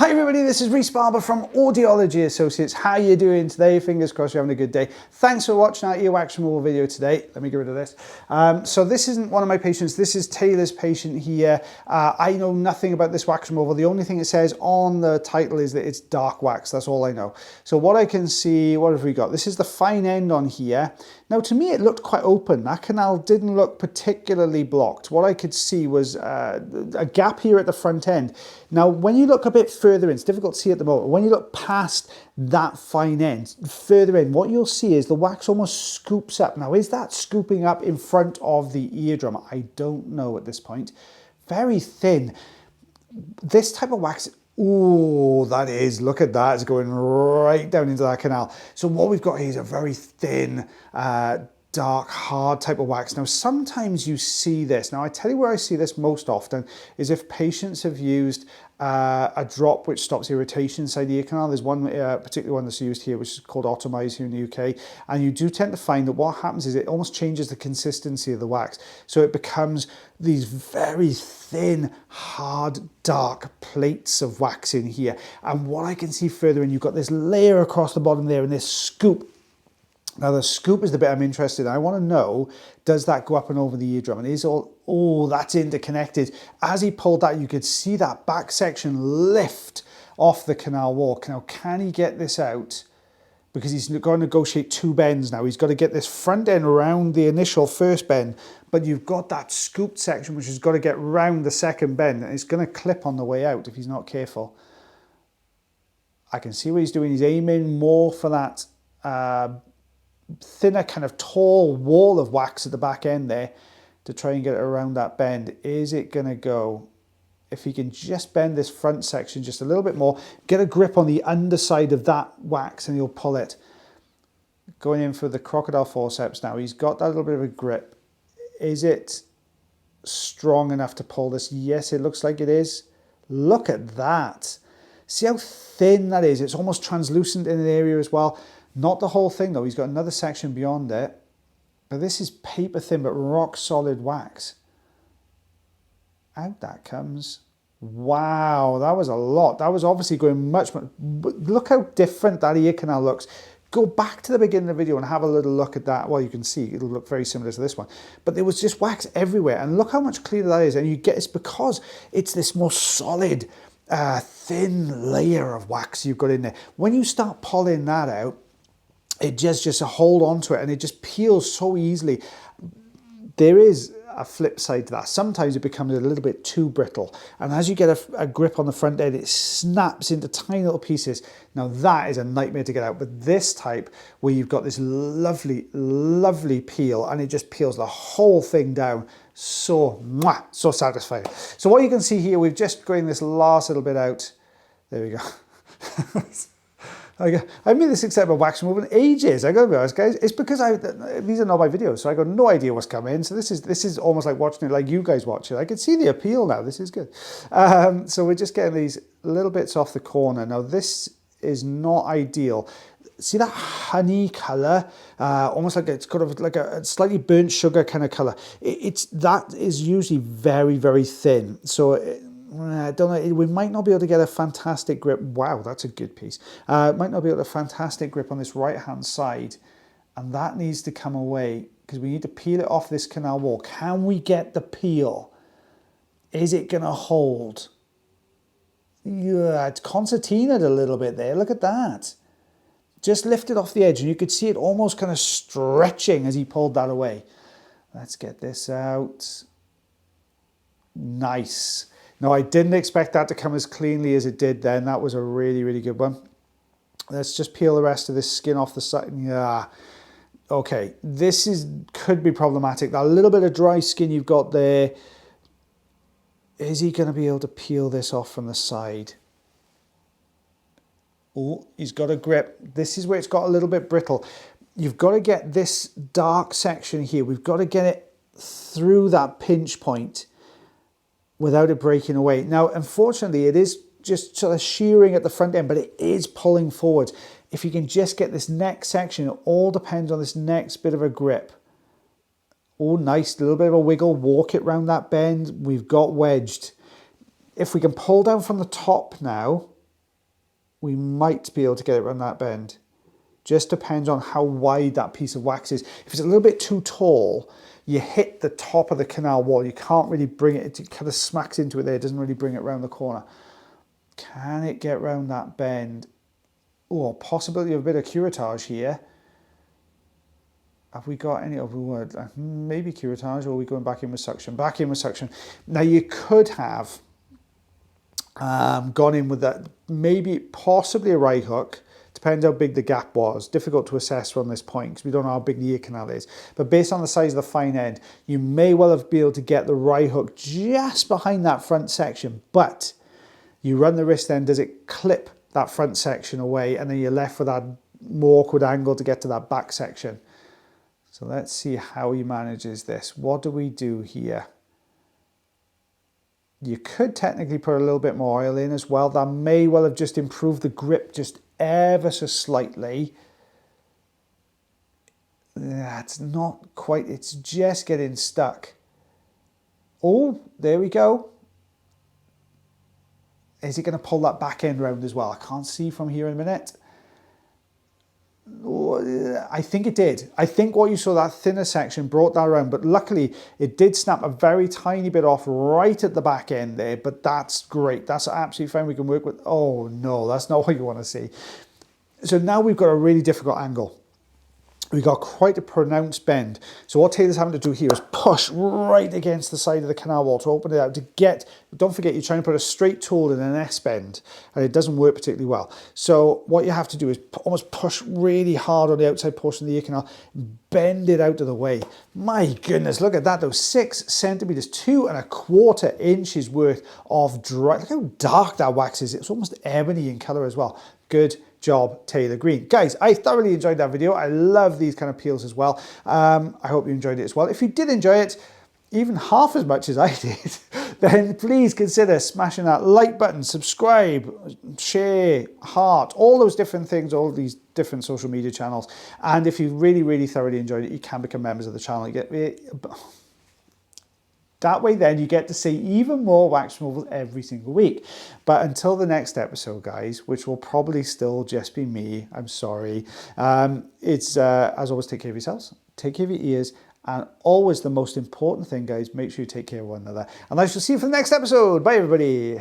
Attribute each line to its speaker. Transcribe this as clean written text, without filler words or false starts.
Speaker 1: Hi everybody, this is Rhys Barber from Audiology Associates. How are you doing today? Fingers crossed you're having a good day. Thanks for watching our earwax removal video today. Let me get rid of this. So this isn't one of my patients. This is Taylor's patient here. I know nothing about this wax removal. The only thing it says on the title is that it's dark wax. That's all I know. So what I can see, what have we got? This is the fine end on here. Now to me it looked quite open. That canal didn't look particularly blocked. What I could see was a gap here at the front end. Now when you look a bit further in, it's difficult to see at the moment, when you look past that fine end, further in, what you'll see is the wax almost scoops up. Now is that scooping up in front of the eardrum? I don't know at this point. Very thin. This type of wax, oh, that is, look at that, it's going right down into that canal. So what we've got here is a very thin, dark, hard type of wax. Now, sometimes you see this. Now, I tell you where I see this most often is if patients have used a drop which stops irritation inside the ear canal. There's one particular one that's used here, which is called Optimize here in the UK. And you do tend to find that what happens is it almost changes the consistency of the wax. So it becomes these very thin, hard, dark plates of wax in here. And what I can see further in, you've got this layer across the bottom there and this scoop. Now the scoop is the bit I'm interested in. I want to know, does that go up and over the eardrum? And is all, oh, that's interconnected. As he pulled that, you could see that back section lift off the canal wall. Now, can he get this out? Because he's going to negotiate two bends now. He's got to get this front end around the initial first bend, but you've got that scooped section, which has got to get round the second bend, and it's going to clip on the way out if he's not careful. I can see what he's doing. He's aiming more for that thinner kind of tall wall of wax at the back end there to try and get it around that bend. Is it going to go? If he can just bend this front section just a little bit more, get a grip on the underside of that wax and he'll pull it. Going in for the crocodile forceps now. He's got that little bit of a grip. Is it strong enough to pull this? Yes, it looks like it is. Look at that. See how thin that is? It's almost translucent in an area as well. Not the whole thing though, he's got another section beyond it. But this is paper thin but rock solid wax. Out that comes. Wow, that was a lot. That was obviously going much, look how different that ear canal looks. Go back to the beginning of the video and have a little look at that. Well, you can see it'll look very similar to this one. But there was just wax everywhere. And look how much cleaner that is. And you get, it's because it's this more solid, thin layer of wax you've got in there. When you start pulling that out, it just hold on to it and it just peels so easily. There is a flip side to that. Sometimes it becomes a little bit too brittle. And as you get a grip on the front end, it snaps into tiny little pieces. Now that is a nightmare to get out. But this type, where you've got this lovely, lovely peel and it just peels the whole thing down. So, so satisfying. So what you can see here, we've just going this last little bit out. There we go. I've made this except for wax removal in ages. I gotta be honest, guys. It's because these are not my videos, so I got no idea what's coming. So this is almost like watching it like you guys watch it. I can see the appeal now. This is good. So we're just getting these little bits off the corner. Now this is not ideal. See that honey color, almost like it's kind of like a slightly burnt sugar kind of color. That is usually very, very thin. So I don't know, we might not be able to get a fantastic grip. Wow, that's a good piece. Might not be able to get a fantastic grip on this right-hand side. And that needs to come away because we need to peel it off this canal wall. Can we get the peel? Is it going to hold? Yeah, it's concertinaed a little bit there. Look at that. Just lifted off the edge and you could see it almost kind of stretching as he pulled that away. Let's get this out. Nice. No, I didn't expect that to come as cleanly as it did then. That was a really, really good one. Let's just peel the rest of this skin off the side. Yeah. Okay, this could be problematic. That little bit of dry skin you've got there, is he going to be able to peel this off from the side? Oh, he's got a grip. This is where it's got a little bit brittle. You've got to get this dark section here. We've got to get it through that pinch point without it breaking away. Now, unfortunately, it is just sort of shearing at the front end, but it is pulling forward. If you can just get this next section, it all depends on this next bit of a grip. Oh, nice, a little bit of a wiggle, walk it round that bend. We've got wedged. If we can pull down from the top now, we might be able to get it around that bend. Just depends on how wide that piece of wax is. If it's a little bit too tall, you hit the top of the canal wall. You can't really bring it, it kind of smacks into it there. It doesn't really bring it around the corner. Can it get around that bend? Oh, possibility of a bit of curettage here. Have we got any other word? Maybe curettage, or are we going back in with suction? Back in with suction. Now you could have gone in with that, maybe possibly a right hook. Depends how big the gap was. Difficult to assess from this point because we don't know how big the ear canal is. But based on the size of the fine end, you may well have been able to get the right hook just behind that front section. But you run the risk then, does it clip that front section away, and then you're left with that more awkward angle to get to that back section. So let's see how he manages this. What do we do here? You could technically put a little bit more oil in as well. That may well have just improved the grip just ever so slightly. That's not quite, it's just getting stuck. Oh, there we go. Is it going to pull that back end round as well? I can't see from here in a minute. I think it did. I think what you saw, that thinner section brought that around, but luckily it did snap a very tiny bit off right at the back end there, but that's great. That's absolutely fine. We can work with, oh no, that's not what you want to see. So now we've got a really difficult angle. We got quite a pronounced bend. So what Taylor's having to do here is push right against the side of the canal wall to open it out to get, don't forget you're trying to put a straight tool in an S bend and it doesn't work particularly well. So what you have to do is almost push really hard on the outside portion of the ear canal, bend it out of the way. My goodness, look at that though, 6 centimeters, 2¼ inches worth of dry, look how dark that wax is. It's almost ebony in color as well. Good job, Taylor Green. Guys, I thoroughly enjoyed that video. I love these kind of peels as well. I hope you enjoyed it as well. If you did enjoy it, even half as much as I did, then please consider smashing that like button, subscribe, share, heart, all those different things, all these different social media channels. And if you really, really thoroughly enjoyed it, you can become members of the channel. You get that way then you get to see even more wax removals every single week. But until the next episode, guys, which will probably still just be me, I'm sorry. As always, take care of yourselves, take care of your ears, and always the most important thing, guys, make sure you take care of one another. And I shall see you for the next episode. Bye, everybody.